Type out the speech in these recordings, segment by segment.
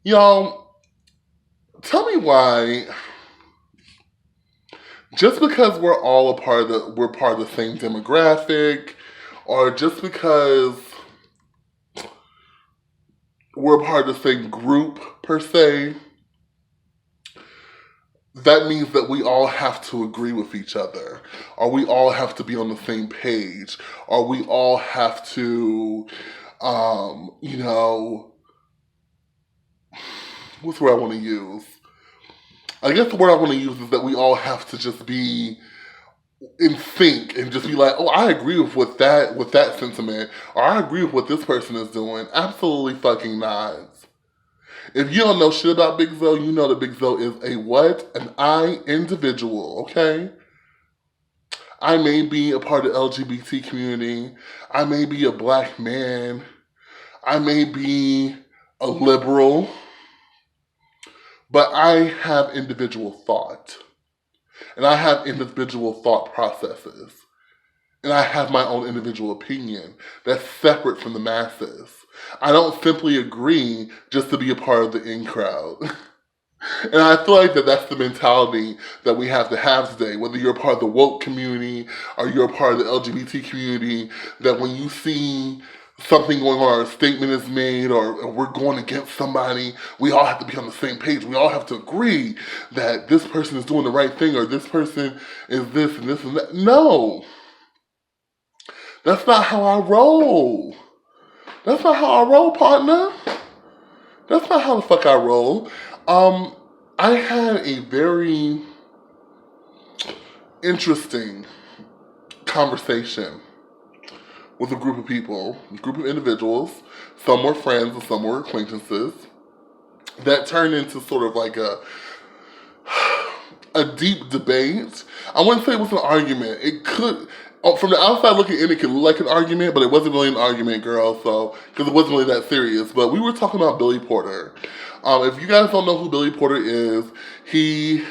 Y'all, tell me why, just because we're part of the same demographic, or just because we're part of the same group per se, that means that we all have to agree with each other, or we all have to be on the same page, or we all have to, you know, what's the word I want to use? I guess the word I want to use is that we all have to just be in sync and just be like, oh, I agree with that sentiment, or I agree with what this person is doing. Absolutely fucking not. If you don't know shit about Big Zo, you know that Big Zo is a what? An I individual, okay? I may be a part of the LGBT community. I may be a black man. I may be a liberal. But I have individual thought. And I have individual thought processes. And I have my own individual opinion that's separate from the masses. I don't simply agree just to be a part of the in crowd. And I feel like that's the mentality that we have to have today. Whether you're a part of the woke community or you're a part of the LGBT community, that when you see something going on, or a statement is made, or we're going against somebody, we all have to be on the same page. We all have to agree that this person is doing the right thing, or this person is this and this and that. No, that's not how I roll. That's not how I roll, partner. That's not how the fuck I roll. I had a very interesting conversation with a group of people, a group of individuals. Some were friends and some were acquaintances. That turned into sort of like a deep debate. I wouldn't say it was an argument. It could, from the outside looking in, it could look like an argument, but it wasn't really an argument, girl. So, because it wasn't really that serious. But we were talking about Billy Porter. If you guys don't know who Billy Porter is, he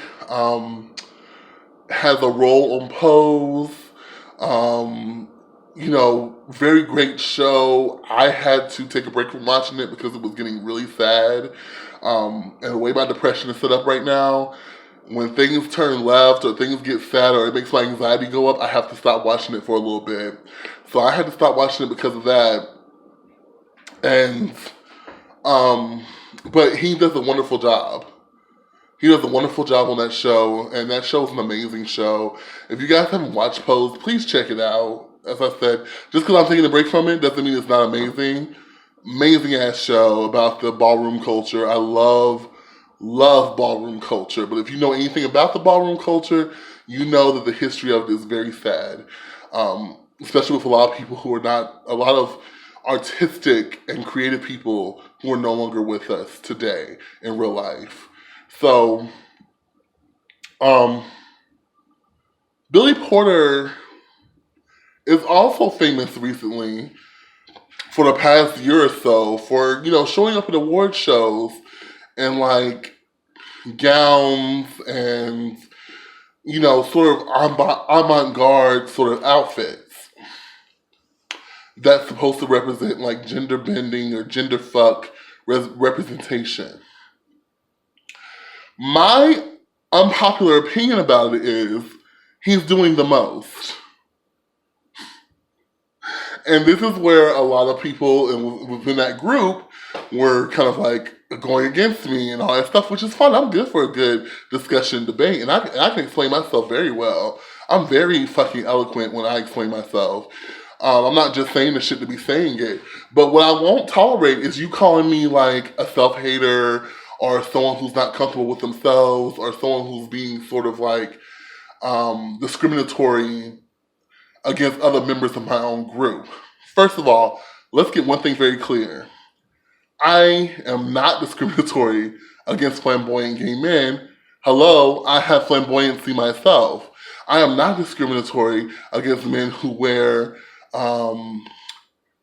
has a role on Pose. Very great show. I had to take a break from watching it because it was getting really sad. And the way my depression is set up right now, when things turn left or things get sad or it makes my anxiety go up, I have to stop watching it for a little bit. So I had to stop watching it because of that. And, but he does a wonderful job. He does a wonderful job on that show, and that show is an amazing show. If you guys haven't watched Pose, please check it out. As I said, just because I'm taking a break from it doesn't mean it's not amazing. Amazing ass show about the ballroom culture. I love ballroom culture. But if you know anything about the ballroom culture, you know that the history of it is very sad. Especially with a lot of people who are not, a lot of artistic and creative people who are no longer with us today in real life. So, Billy Porter is also famous recently for the past year or so for, showing up at award shows in like gowns and, sort of avant-garde sort of outfits that's supposed to represent like gender bending or gender fuck representation. My unpopular opinion about it is he's doing the most. And this is where a lot of people within that group were kind of like going against me and all that stuff, which is fun. I'm good for a good discussion, debate, and I can explain myself very well. I'm very fucking eloquent when I explain myself. I'm not just saying the shit to be saying it. But what I won't tolerate is you calling me like a self-hater or someone who's not comfortable with themselves or someone who's being sort of like discriminatory against other members of my own group. First of all, let's get one thing very clear. I am not discriminatory against flamboyant gay men. Hello, I have flamboyancy myself. I am not discriminatory against men who wear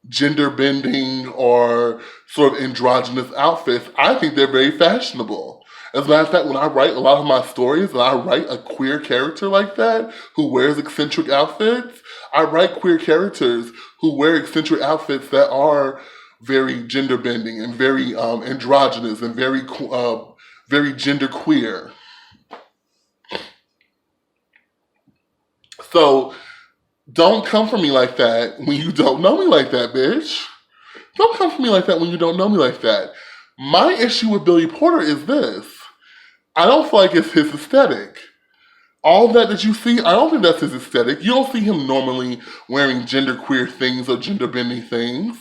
gender bending or sort of androgynous outfits. I think they're very fashionable. As a matter of fact, when I write a lot of my stories and I write a queer character like that who wears eccentric outfits, I write queer characters who wear eccentric outfits that are very gender bending and very androgynous and very gender queer. So don't come for me like that when you don't know me like that, bitch. Don't come for me like that when you don't know me like that. My issue with Billy Porter is this. I don't feel like it's his aesthetic. All that you see, I don't think that's his aesthetic. You don't see him normally wearing genderqueer things or gender bending things.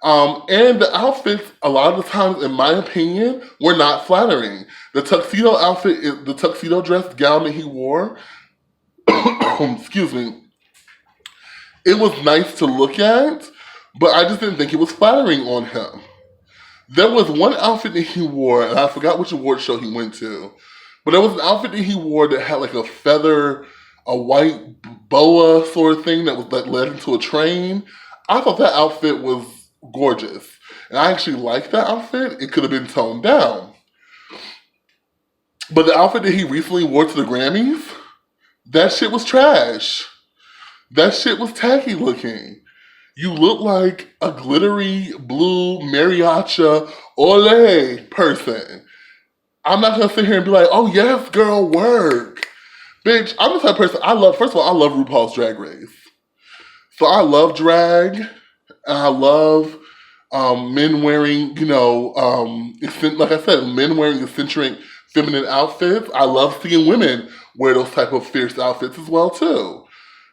And the outfits, a lot of the times, in my opinion, were not flattering. The tuxedo outfit, the tuxedo dress gown that he wore, excuse me, it was nice to look at, but I just didn't think it was flattering on him. There was one outfit that he wore, and I forgot which award show he went to, but there was an outfit that he wore that had like a feather, a white boa sort of thing that led into a train. I thought that outfit was gorgeous. And I actually liked that outfit. It could have been toned down. But the outfit that he recently wore to the Grammys, that shit was trash. That shit was tacky looking. You look like a glittery blue mariachi ole person. I'm not gonna sit here and be like, oh yes, girl, work. Bitch, I'm the type of person, first of all, I love RuPaul's Drag Race. So I love drag, and I love men wearing, like I said, men wearing eccentric feminine outfits. I love seeing women wear those type of fierce outfits as well too.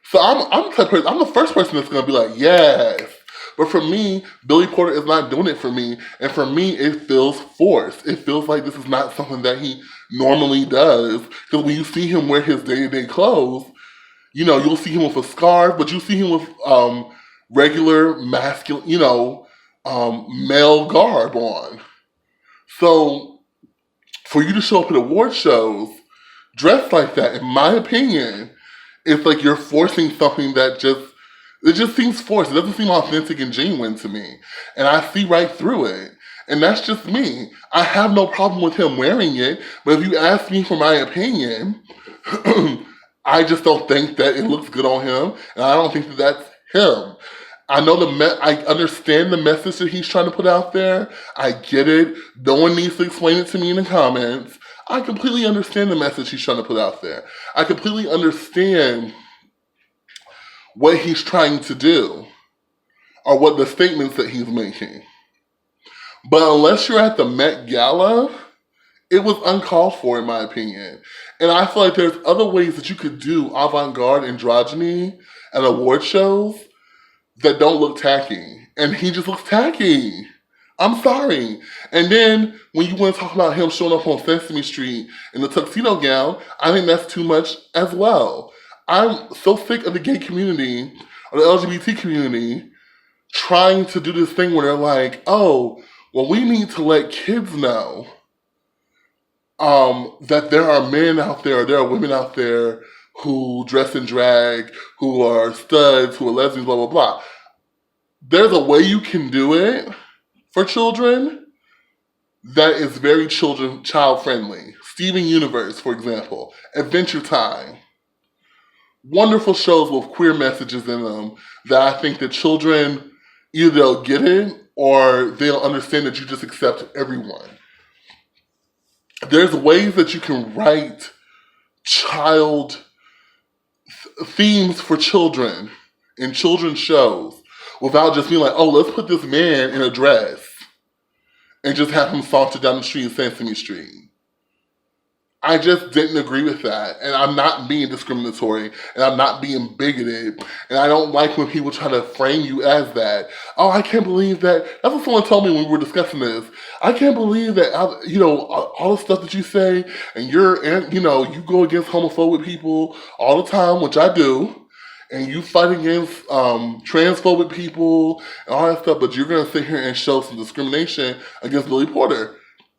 So I'm the type of person, I'm the first person that's gonna be like, yes. But for me, Billy Porter is not doing it for me. And for me, it feels forced. It feels like this is not something that he normally does. Because when you see him wear his day-to-day clothes, you'll see him with a scarf, but you see him with regular masculine, male garb on. So for you to show up at award shows dressed like that, in my opinion, it's like you're forcing something that it just seems forced. It doesn't seem authentic and genuine to me. And I see right through it. And that's just me. I have no problem with him wearing it. But if you ask me for my opinion, I just don't think that it looks good on him. And I don't think that that's him. I know I understand the message that he's trying to put out there. I get it. No one needs to explain it to me in the comments. I completely understand the message he's trying to put out there. I completely understand what he's trying to do or what the statements that he's making. But unless you're at the Met Gala, it was uncalled for in my opinion. And I feel like there's other ways that you could do avant-garde androgyny at award shows that don't look tacky. And he just looks tacky. I'm sorry. And then when you want to talk about him showing up on Sesame Street in the tuxedo gown, I think that's too much as well. I'm so sick of the gay community or the LGBT community trying to do this thing where they're like, oh, well, we need to let kids know that there are men out there, there are women out there who dress in drag, who are studs, who are lesbians, blah, blah, blah. There's a way you can do it for children that is very child-friendly. Steven Universe, for example. Adventure Time. Wonderful shows with queer messages in them that I think that children, either they'll get it or they'll understand that you just accept everyone. There's ways that you can write child themes for children in children's shows without just being like, oh, let's put this man in a dress and just have him saunter down the street in Sesame Street. I just didn't agree with that. And I'm not being discriminatory. And I'm not being bigoted. And I don't like when people try to frame you as that. Oh, I can't believe that. That's what someone told me when we were discussing this. I can't believe that, all the stuff that you say, and you go against homophobic people all the time, which I do. And you fight against transphobic people and all that stuff. But you're going to sit here and show some discrimination against Billy Porter.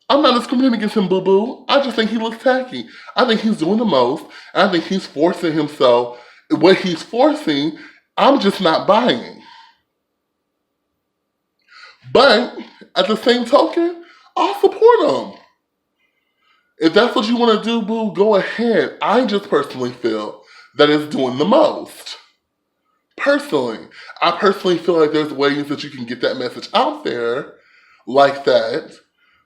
I'm not discriminating against him, boo-boo. I just think he looks tacky. I think he's doing the most. And I think he's forcing himself. What he's forcing, I'm just not buying. But at the same token, I'll support him. If that's what you want to do, boo, go ahead. I just personally feel that it's doing the most. Personally, I personally feel like there's ways that you can get that message out there like that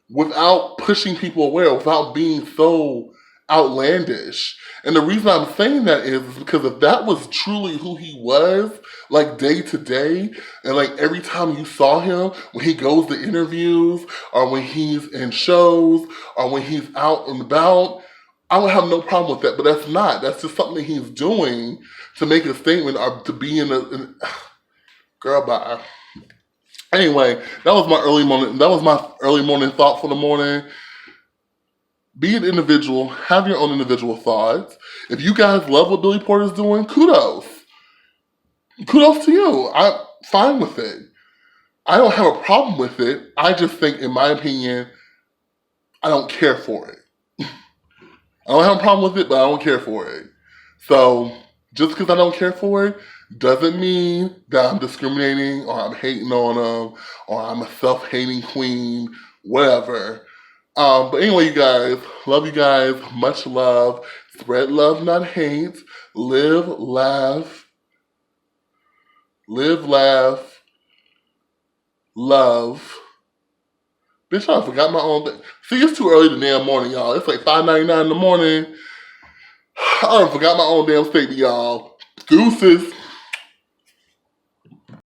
without pushing people away or without being so outlandish. And the reason I'm saying that is because if that was truly who he was, like day to day, and like every time you saw him, when he goes to interviews, or when he's in shows, or when he's out and about, I would have no problem with that. But that's not. That's just something he's doing to make a statement or to be girl, bye. Anyway, that was my early morning. That was my early morning thought for the morning. Be an individual. Have your own individual thoughts. If you guys love what Billy Porter's doing, kudos. Kudos to you. I'm fine with it. I don't have a problem with it. I just think, in my opinion, I don't care for it. I don't have a problem with it, but I don't care for it. So, just because I don't care for it doesn't mean that I'm discriminating or I'm hating on them or I'm a self-hating queen, whatever. But anyway, you guys, love you guys. Much love. Spread love, not hate. Live, laugh. Live, laugh. Love. Bitch, I forgot my own thing. See, it's too early the damn morning, y'all. It's like 5:99 in the morning. I done forgot my own damn statement, y'all. Deuces.